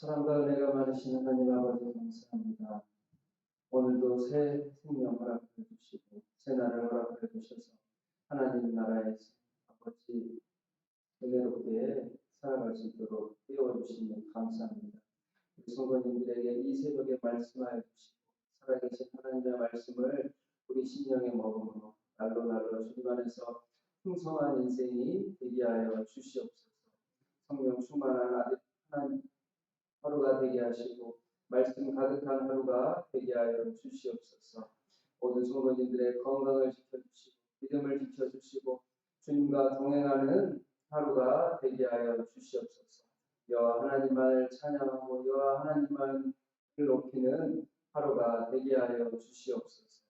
사랑과 은혜가 많으신 하나님 아버지 감사합니다. 오늘도 새 생명 허락해 주시고 새 날을 허락해 주셔서 하나님 나라에서 아버지 은혜롭게 살아갈 수 있도록 띄워주시니 감사합니다. 우리 성도님들에게 이 새벽에 말씀하여 주시고 살아계신 하나님의 말씀을 우리 심령에 머금어 날로 주님 안에서 풍성한 인생이 되게 하여 주시옵소서. 성령 충만한 아들 하나님 하루가 되게 하시고 말씀 가득한 하루가 되게 하여 주시옵소서. 모든 성도님들의 건강을 지켜주시고 믿음을 지켜주시고 주님과 동행하는 하루가 되게 하여 주시옵소서. 여호와 하나님만을 찬양하고 여호와 하나님만을 높이는 하루가 되게 하여 주시옵소서.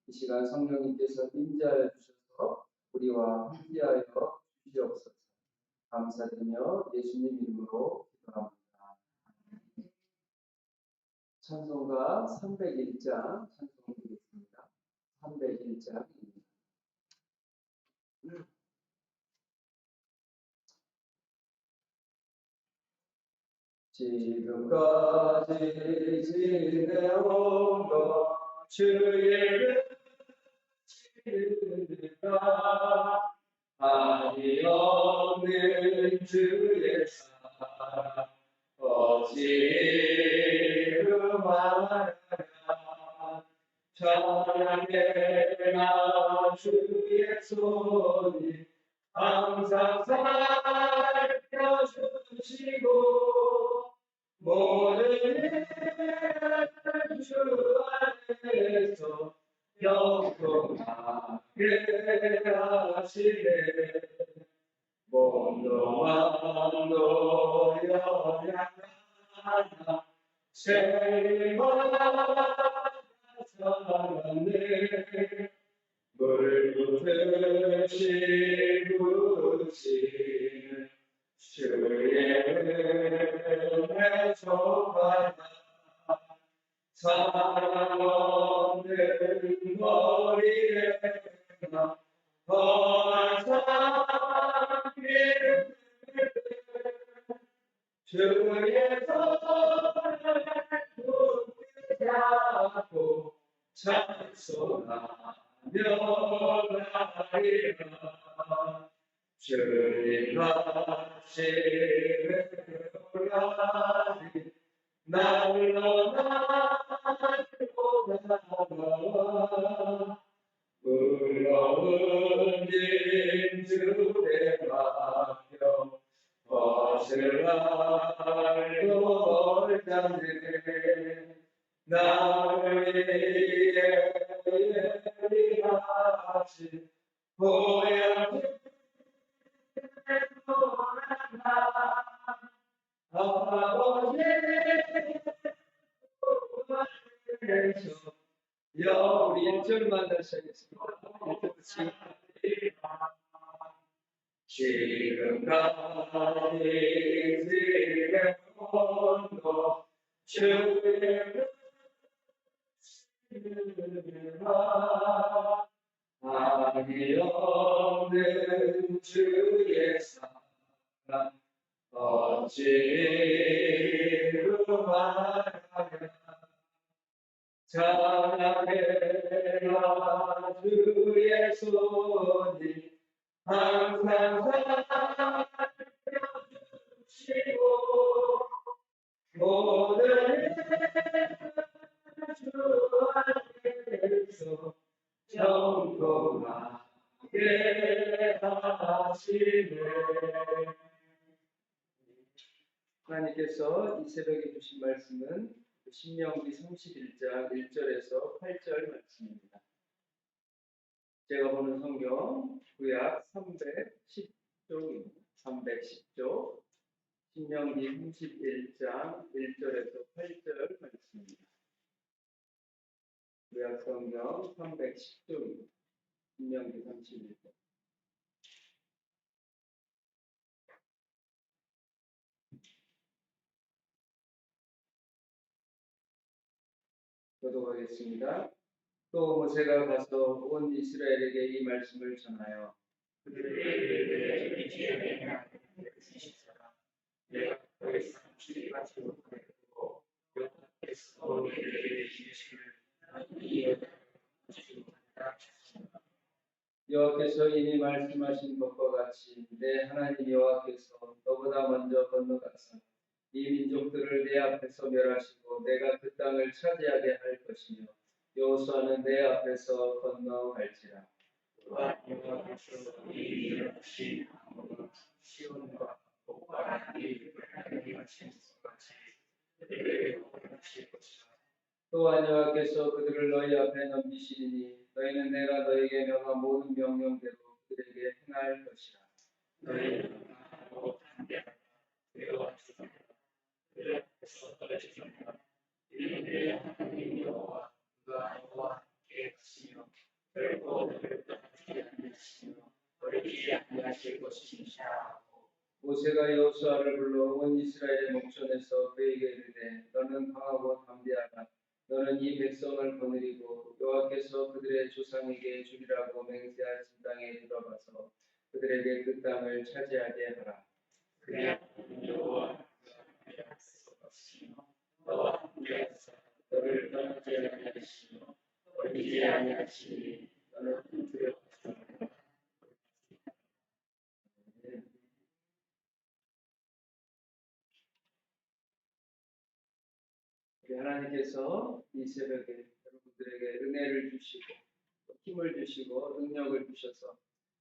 이 시간 성령님께서 임재하여 주셔서 우리와 함께하여 주시옵소서. 감사드리며 예수님 이름으로 기도합니다. 찬송가 301장 찬송드리겠습니다. 301장입니다. 지금까지 지내온 것 주의 뜻이라 한이 없는 주의 사랑 어찌 그만하랴 찬양해라 주의 손이 항상 살펴주시고 모든 일을 주 안에서 영통하게 하시네 몸도 마음도 연약하나 죄마다 살았네 물붓듯이 부으시는 주의 은혜 좁아나 사랑 없는 머리에 험한 산길을 주의 손을 굳게 잡고 찬송하며 가리라 주님 하시는 오라니 날로 나와 무거운 짐 주에 맡겨 벗을 알고 얼자네 나를 위해 예비하신 보혈 돌아가 아버지 우리 1절만 다시 하겠습니다. 지금까지 지내온 것 주의 뜻이라 한이 없는 주의 사랑 어찌 그만하랴 찬양해라 주의 손이 항상 살펴주시고 모든 주 안에서 정통하게 하시네 하나님께서 이 새벽에 주신 말씀은 신명기 31장 1절에서 8절 말씀입니다. 제가 보는 성경 구약 310쪽입니다. 310쪽 신명기 31장 1절에서 8절 말씀입니다. 구약 성경 310쪽입니다. 신명기 31장 교독하겠습니다. 또 모세가 가서 온 이스라엘에게 이 말씀을 전하여 그들에게 내가 더 이상 출입하지 못하고 여호와께서 우리에게 주시는 이에 주시는 여호와께서 이미 말씀하신 것과 같이 내 하나님 여호와께서 너보다 먼저 건너가서 이 민족들을 내 앞에서 멸하시고 내가 그 땅을 차지하게 할 것이며 여호수아는 내 앞에서 건너갈지라. 여호와께서 이 일하신 시온과 복과 이 하나님하신 것 같이 우리에게 하실 것이다. 또한 여호와께서 그들을 너희 앞에 넘기시리니 너희는 내가 너에게 명한 모든 명령대로 그들에게 행할 것이라. 너희는 하고 담대하라. 여호와 주시옵소서. 그들에게서 떨어지소서. 이는 내 하나님 여호와 그가 너와 함께 하시며 결코 너를 떠나지 아니하시며 버리지 아니하실 것이니라. 모세가 여호수아를 불러 온 이스라엘의 목전에서 그에게 이르되 너는 강하고 담대하라. 너는 이 백성을 거느리고 여호와께서 그들의 조상에게 주리라고 맹세하신 땅에 들어가서 그들에게 그 땅을 차지하게 하라. 그의 여호와 그가 앞에서 가시며 너와 함께하사 너를 떠나지 아니하시며 버리지 아니하시니 너는 두려워하지 말라. 하나님께서 이 새벽에 여러분들에게 은혜를 주시고 힘을 주시고 능력을 주셔서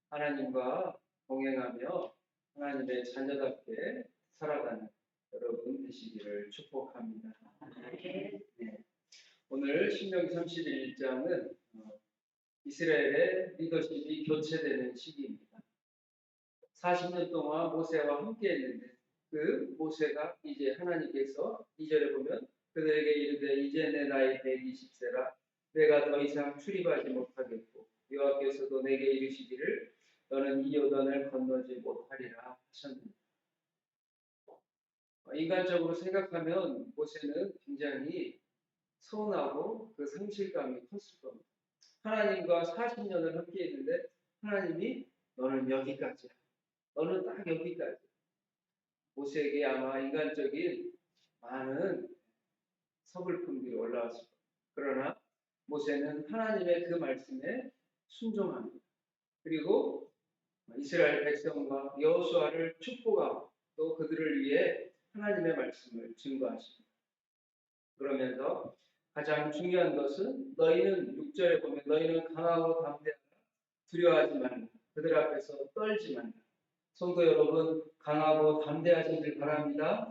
하나님과 동행하며 하나님의 자녀답게 살아가는 여러분 되시기를 축복합니다. 네. 오늘 신명기 31장은 이스라엘의 리더십이 교체되는 시기입니다. 40년 동안 모세와 함께 했는데 그 모세가 이제 하나님께서 2절에 보면 그들에게 이르되 이제 내 나이 120세라 내가 더 이상 출입하지 못하겠고 여호와께서도 내게 이르시기를 너는 이 요단을 건너지 못하리라 하셨습니다. 인간적으로 생각하면 모세는 굉장히 서운하고 그 상실감이 컸을 겁니다. 하나님과 40년을 함께 했는데 하나님이 너는 여기까지야. 너는 딱 여기까지. 모세에게 아마 인간적인 많은 서글픔들이 올라왔을 겁니다. 그러나 모세는 하나님의 그 말씀에 순종합니다. 그리고 이스라엘 백성과 여호수아를 축복하고 또 그들을 위해 하나님의 말씀을 증거하십니다. 그러면서 가장 중요한 것은 너희는 6절에 보면 너희는 강하고 담대하라. 두려워하지 말라. 그들 앞에서 떨지 말라. 성도 여러분 강하고 담대하시길 바랍니다.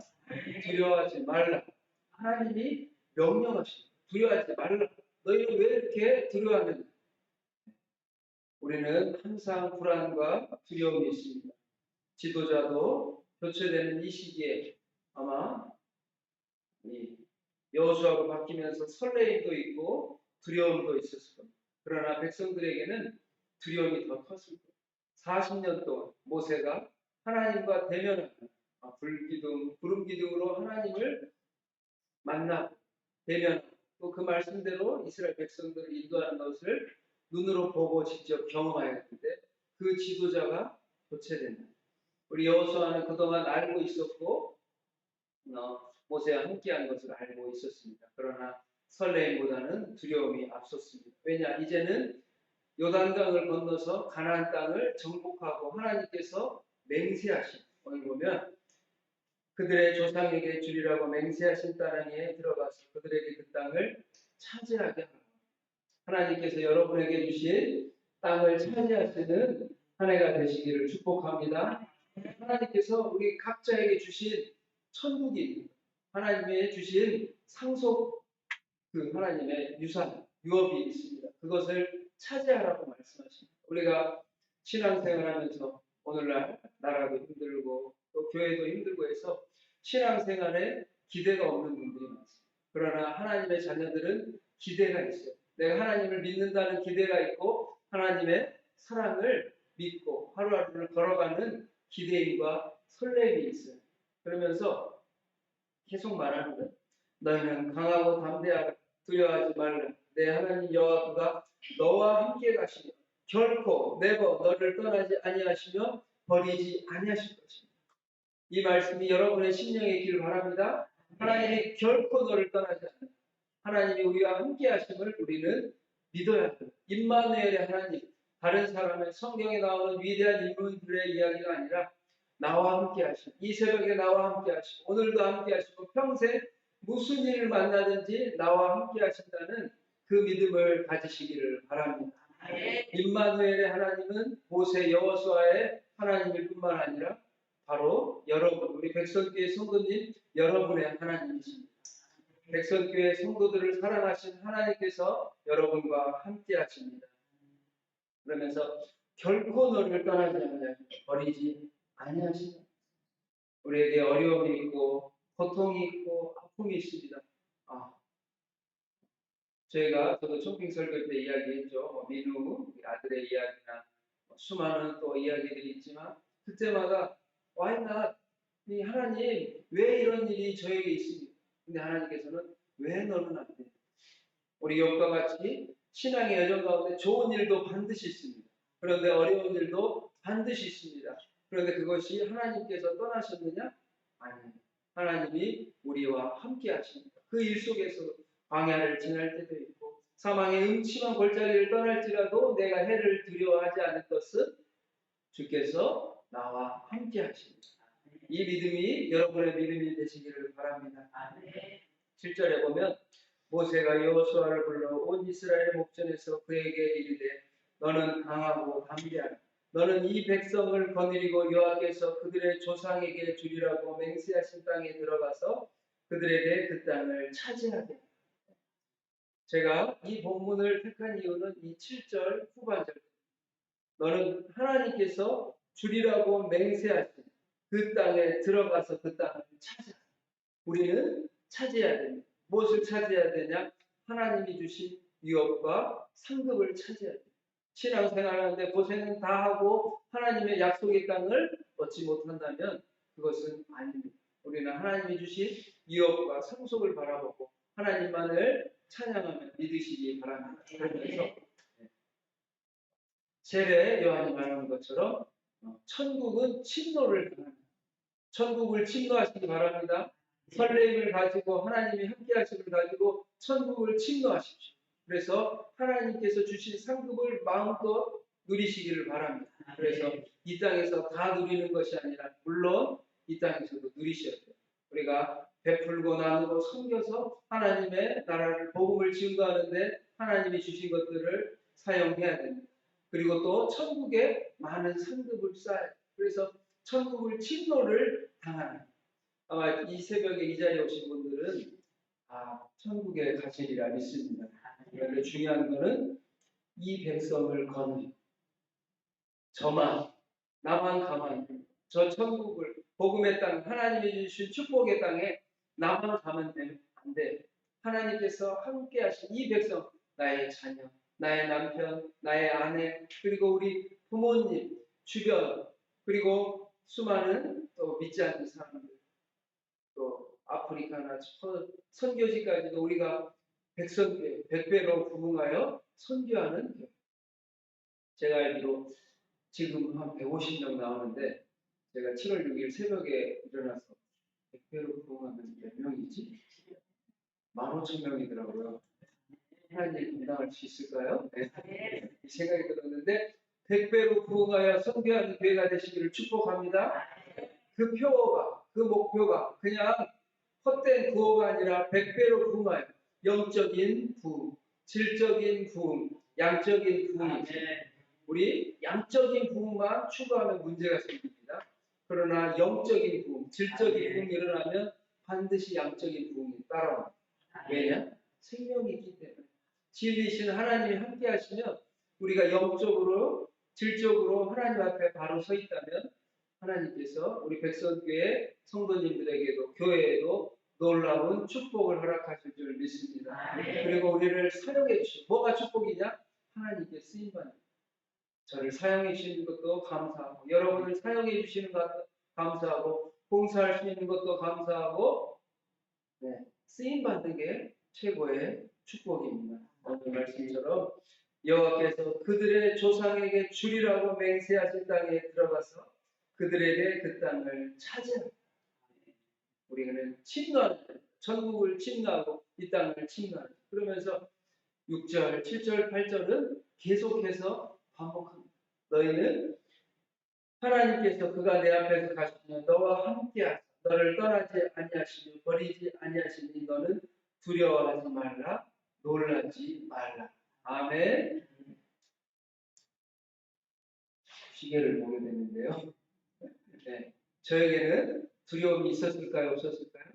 두려워하지 말라. 하나님이 명령하십니다. 두려워하지 말라. 너희는 왜 이렇게 두려워하는가? 우리는 항상 불안과 두려움이 있습니다. 지도자도 교체되는 이 시기에 아마 여호수아가 바뀌면서 설레임도 있고 두려움도 있었을 겁니다. 그러나 백성들에게는 두려움이 더 컸을 겁니다. 40년 동안 모세가 하나님과 대면하는 불기둥, 구름기둥으로 하나님을 만나 대면 또 그 말씀대로 이스라엘 백성들을 인도하는 것을 눈으로 보고 직접 경험하였는데 그 지도자가 교체된다. 우리 여호수아는 그동안 알고 있었고 모세와 함께한 것을 알고 있었습니다. 그러나 설레임보다는 두려움이 앞섰습니다. 왜냐? 이제는 요단강을 건너서 가나안 땅을 정복하고 하나님께서 맹세하신 오늘 보면 그들의 조상에게 주리라고 맹세하신 땅에 들어가서 그들에게 그 땅을 차지하게 합니다. 하나님께서 여러분에게 주신 땅을 차지하시는 한 해가 되시기를 축복합니다. 하나님께서 우리 각자에게 주신 천국이 있습니다. 하나님의 주신 상속 그 하나님의 유산, 유업이 있습니다. 그것을 차지하라고 말씀하십니다. 우리가 신앙생활하면서 오늘날 나라도 힘들고 또 교회도 힘들고 해서 신앙생활에 기대가 없는 분들이 많습니다. 그러나 하나님의 자녀들은 기대가 있어요. 내가 하나님을 믿는다는 기대가 있고 하나님의 사랑을 믿고 하루하루를 걸어가는 기대임과 설렘이 있어요. 그러면서 계속 말하는 거예요. 너희는 강하고 담대하라. 두려워하지 말라. 내 하나님 여호와가 너와 함께 가시며 결코 너를 떠나지 아니하시며 버리지 아니하실 것입니다. 이 말씀이 여러분의 심령에 있기를 바랍니다. 하나님이 결코 너를 떠나지 않는다. 하나님이 우리와 함께 하심을 우리는 믿어야 합니다. 임마누엘의 하나님, 다른 사람의 성경에 나오는 위대한 인물들의 이야기가 아니라 나와 함께 하시고, 이 새벽에 나와 함께 하시고, 오늘도 함께 하시고, 평생 무슨 일을 만나든지 나와 함께 하신다는 그 믿음을 가지시기를 바랍니다. 임마누엘의 하나님은 모세 여호수아의 하나님일 뿐만 아니라 바로 여러분, 우리 백성교회 성도님 여러분의 하나님이십니다. 백성교회 성도들을 사랑하신 하나님께서 여러분과 함께 하십니다. 그러면서 결코 너를 떠나지 않으냐, 버리지 아니하시다. 우리에게 어려움이 있고 고통이 있고 아픔이 있습니다. 저도 쇼핑 설교 때 이야기했죠. 민우 우리 아들의 이야기나 수많은 또 이야기들이 있지만 그때마다 Why not? 이 하나님 왜 이런 일이 저에게 있습니까? 근데 하나님께서는 왜 너는 안 돼? 우리 욥과 같이 신앙의 여정 가운데 좋은 일도 반드시 있습니다. 그런데 어려운 일도 반드시 있습니다. 그런데 그것이 하나님께서 떠나셨느냐? 아니에요. 하나님이 우리와 함께 하십니다. 그 일 속에서 광야를 지날 때도 있고 사망의 음침한 골짜기를 떠날지라도 내가 해를 두려워하지 않을 것은 주께서 나와 함께 하십니다. 이 믿음이 여러분의 믿음이 되시기를 바랍니다. 7절에 보면 모세가 여호수아를 불러 온 이스라엘 목전에서 그에게 이르되 너는 강하고 담대하라. 너는 이 백성을 거느리고 여호와께서 그들의 조상에게 주리라고 맹세하신 땅에 들어가서 그들에게 그 땅을 차지하게. 제가 이 본문을 택한 이유는 이 7절 후반절. 너는 하나님께서 주리라고 맹세하신 그 땅에 들어가서 그 땅을 차지하라. 우리는 차지해야 됩니다. 무엇을 차지해야 되냐? 하나님이 주신 유업과 상급을 차지해야 됩니다. 신앙생활하는데 고생은 다 하고 하나님의 약속의 땅을 얻지 못한다면 그것은 아닙니다. 우리는 하나님이 주신 유업과 상속을 바라보고 하나님만을 찬양하며 믿으시기 바랍니다. 그러면서 세례 요한이 말하는 것처럼 천국은 침노를 당합니다. 천국을 침노하시기 바랍니다. 설렘을 가지고 하나님이 함께 하심을 가지고 천국을 침노하십시오. 그래서 하나님께서 주신 상급을 마음껏 누리시기를 바랍니다. 그래서 이 땅에서 다 누리는 것이 아니라 물론 이 땅에서도 누리셔야 돼요. 우리가 베풀고 나누고 섬겨서 하나님의 나라를 복음을 증거하는데 하나님이 주신 것들을 사용해야 됩니다. 그리고 또 천국에 많은 상급을 쌓아야 돼요. 그래서 천국을 침노를 당하는 아마 이 새벽에 이 자리에 오신 분들은 천국에 가시리라 믿습니다. 그런데 중요한 것은 이 백성을 거느리고 나만 가만 저 천국을 복음의 땅 하나님이 주신 축복의 땅에 나만 가면 안 돼. 하나님께서 함께 하신 이 백성 나의 자녀 나의 남편 나의 아내 그리고 우리 부모님 주변 그리고 수많은 또 믿지 않는 사람들 또 아프리카나 선교지까지도 우리가 백성교회 100배로 부흥하여 선교하는 교회. 제가 알기로 지금 한 150명 나오는데 제가 7월 6일 새벽에 일어나서 100배로 부흥하면 몇 명이지? 15,000명이더라고요. 하나님 감당할 수 있을까요? 네. 이 생각이 들었는데 100배로 부흥하여 선교하는 교회가 되시기를 축복합니다. 그 표어가 그 목표가 그냥 헛된 구호가 아니라 100배로 부흥하여 영적인 부흥, 질적인 부흥, 양적인 부흥입니다. 우리 양적인 부흥만 추구하면 문제가 생깁니다. 그러나 영적인 부흥, 질적인 부흥이 일어나면 반드시 양적인 부흥이 따라옵니다. 왜냐? 생명이 있기 때문에. 진리신 하나님이 함께 하시면 우리가 영적으로, 질적으로 하나님 앞에 바로 서 있다면 하나님께서 우리 백성교회 성도님들에게도 교회에도 놀라운 축복을 허락하실 줄 믿습니다. 그리고 우리를 사용해 주시고 뭐가 축복이냐? 하나님께 쓰임받는 저를 사용해 주시는 것도 감사하고 여러분을 사용해 주시는 것도 감사하고 봉사할 수 있는 것도 감사하고 쓰임받는 게 최고의 축복입니다. 오늘 말씀처럼 여호와께서 그들의 조상에게 주리라고 맹세하신 땅에 들어가서 그들에게 그 땅을 차지합니다. 우리는 침노하는 자들, 천국을 침노하고 이 땅을 침노하는 자들. 그러면서 6절, 7절, 8절은 계속해서 반복합니다. 너희는 하나님께서 그가 내 앞에서 가시며 너와 함께하사 너를 떠나지 아니하시며 버리지 아니하시니 너는 두려워하지 말라, 놀라지 말라. 아멘. 시계를 보게 되는데요. 네. 저에게는 두려움이 있었을까요? 없었을까요?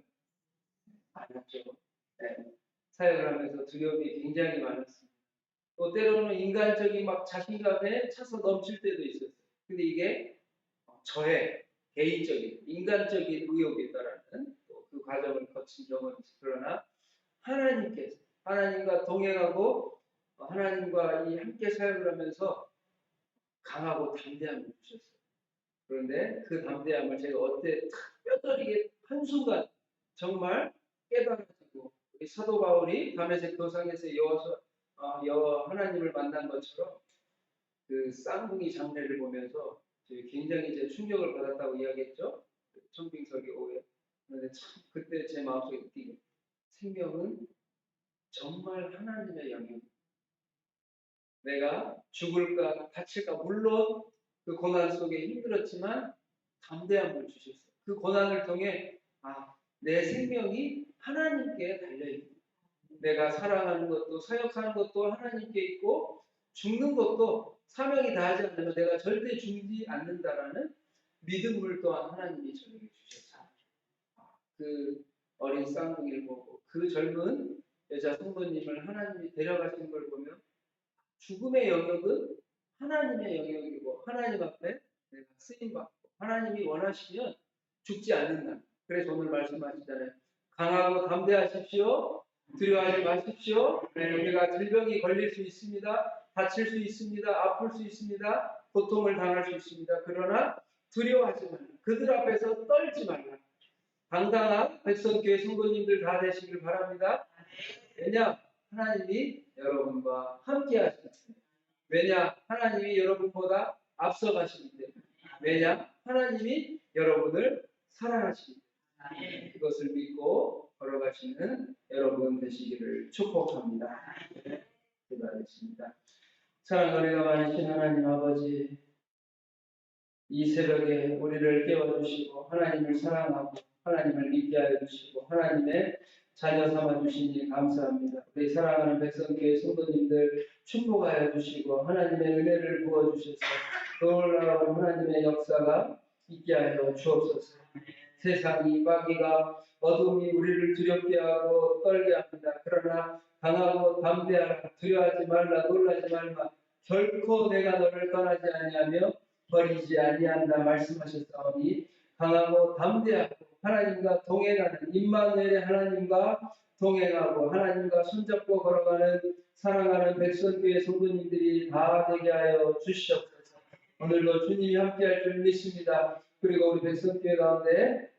많았죠. 네. 사역을 하면서 두려움이 굉장히 많았습니다. 또 때로는 인간적인 막 자신감에 차서 넘칠 때도 있었어요. 근데 이게 저의 개인적인 인간적인 의욕에 따라는 그 과정을 거친 경험이 있어요. 그러나 하나님께서 하나님과 동행하고 하나님과 이 함께 사역을 하면서 강하고 담대함을 주셨어요. 그런데 그 담대함을 제가 어때 뼈저리게 한순간 정말 깨달아지고 우리 사도 바울이 다메섹 도상에서 하나님을 만난 것처럼 그 쌍둥이 장례를 보면서 굉장히 이제 충격을 받았다고 이야기했죠. 청빙설교 오후에. 그런데 참 그때 제 마음속에 느끼게 생명은 정말 하나님의 영역. 내가 죽을까 다칠까 물론 그 고난 속에 힘들었지만 담대함을 주셨어요. 그 고난을 통해 내 생명이 하나님께 달려있고 내가 사랑하는 것도 사역하는 것도 하나님께 있고 죽는 것도 사명이 다하지 않으면 내가 절대 죽지 않는다라는 믿음을 또한 하나님이 저에게 주셨어요. 그 어린 쌍둥이를 보고 그 젊은 여자 성도님을 하나님이 데려가시는 걸 보면 죽음의 영역은 하나님의 영역이고 하나님 앞에 내가 쓰임받고 하나님이 원하시면 죽지 않는다. 그래서 오늘 말씀하시잖아요. 강하고 담대하십시오. 두려워하지 마십시오. 우리가 질병이 걸릴 수 있습니다. 다칠 수 있습니다. 아플 수 있습니다. 고통을 당할 수 있습니다. 그러나 두려워하지 말라. 그들 앞에서 떨지 말라. 당당한 백성교회 성도님들 다 되시길 바랍니다. 왜냐? 하나님이 여러분과 함께 하십니다. 왜냐? 하나님이 여러분보다 앞서가시기 때문에. 왜냐? 하나님이 여러분을 사랑하십니다. 그것을 믿고 걸어가시는 여러분 되시기를 축복합니다. 기도하겠습니다. 사랑과 은혜가 많으신 하나님 아버지, 이 새벽에 우리를 깨워주시고 하나님을 사랑하고 하나님을 믿게 하여 주시고 하나님의 자녀 삼아 주시니 감사합니다. 우리 사랑하는 백성교회 성도님들 축복하여 주시고 하나님의 은혜를 부어 주셔서 놀라운 하나님의 역사가 있게 하여 주옵소서. 세상이 마귀가 어둠이 우리를 두렵게 하고 떨게 합니다. 그러나 강하고 담대하라. 두려워하지 말라. 놀라지 말라. 결코 내가 너를 떠나지 아니하며 버리지 아니한다 말씀하셨사오니 강하고 담대하고 하나님과 동행하는 임마누엘의 하나님과 동행하고 하나님과 손잡고 걸어가는 사랑하는 백성교회 성도님들이 다 되게 하여 주시옵소서. 오늘도 주님이 함께할 줄 믿습니다. 그리고 우리 백성교회 가운데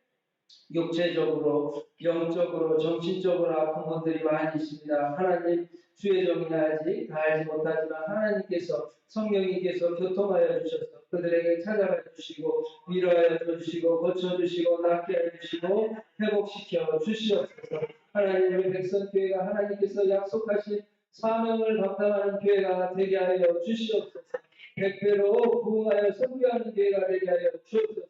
육체적으로, 영적으로, 정신적으로 아픈 분들이 많이 있습니다. 하나님 주의 종이 아직 다 알지 못하지만 하나님께서 성령님께서 교통하여 주셔서 그들에게 찾아가 주시고 위로하여 주시고 고쳐주시고 낫게 해주시고 회복시켜 주시옵소서. 하나님 우리 백성교회가 하나님께서 약속하신 사명을 감당하는 교회가 되게 하여 주시옵소서. 백배로 부흥하여 선교하는 교회가 되게 하여 주옵소서.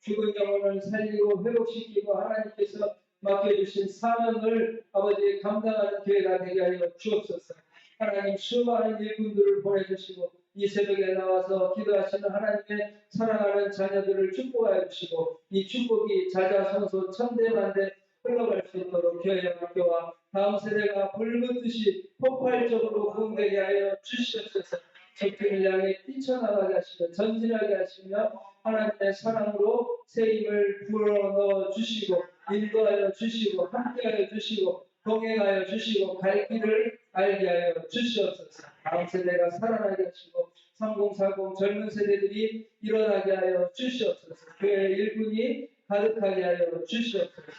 죽은 영혼을 살리고 회복시키고 하나님께서 맡겨주신 사명을 아버지 감당하는 교회가 되게 하여 주옵소서. 하나님 수많은 일꾼들을 보내주시고 이 새벽에 나와서 기도하시는 하나님의 사랑하는 자녀들을 축복하여 주시고 이 축복이 자자성소 천대만대 흘러갈 수 있도록 교회와 학교와 다음 세대가 불붙듯이 폭발적으로 부흥되게 하여 주시옵소서. 적군을 향해 뛰쳐나가게 하시며 전진하게 하시며 하나님의 사랑으로 새 힘을 불어넣어 주시고 인도하여 주시고 함께하여 주시고 동행하여 주시고 갈 길을 알게 하여 주시옵소서. 다음 세대가 살아나게 하시고 3040 젊은 세대들이 일어나게 하여 주시옵소서. 교회의 일꾼이 가득하게 하여 주시옵소서.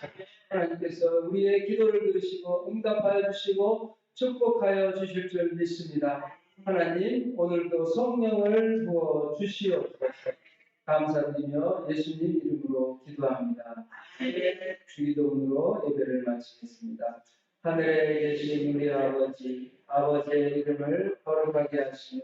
하나님께서 우리의 기도를 들으시고 응답하여 주시고 축복하여 주실 줄 믿습니다. 하나님 오늘도 성령을 부어 주시옵소서. 감사드리며 예수님 이름으로 기도합니다. 주기도문으로 예배를 마치겠습니다. 하늘에 계신 우리 아버지, 아버지의 이름을 거룩하게 하시며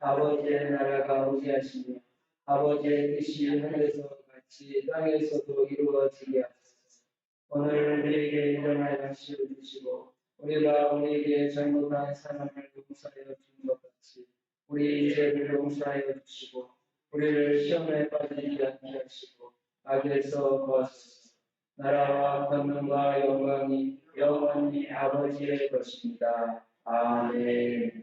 아버지의 나라가 오게 하시며 아버지의 뜻이 하늘에서 같이 땅에서도 이루어지게 하소서. 오늘 우리에게 일용할 양식을 주시고 우리가 우리에게 잘못한 사람을 용서하여 준 것 같이 우리 죄를 용서하여 주시고 우리를 시험에 빠지지 않게 하시고 악에서 구하소서. 나라와 권능과 영광이 영원히 아버지의 것입니다. 아멘.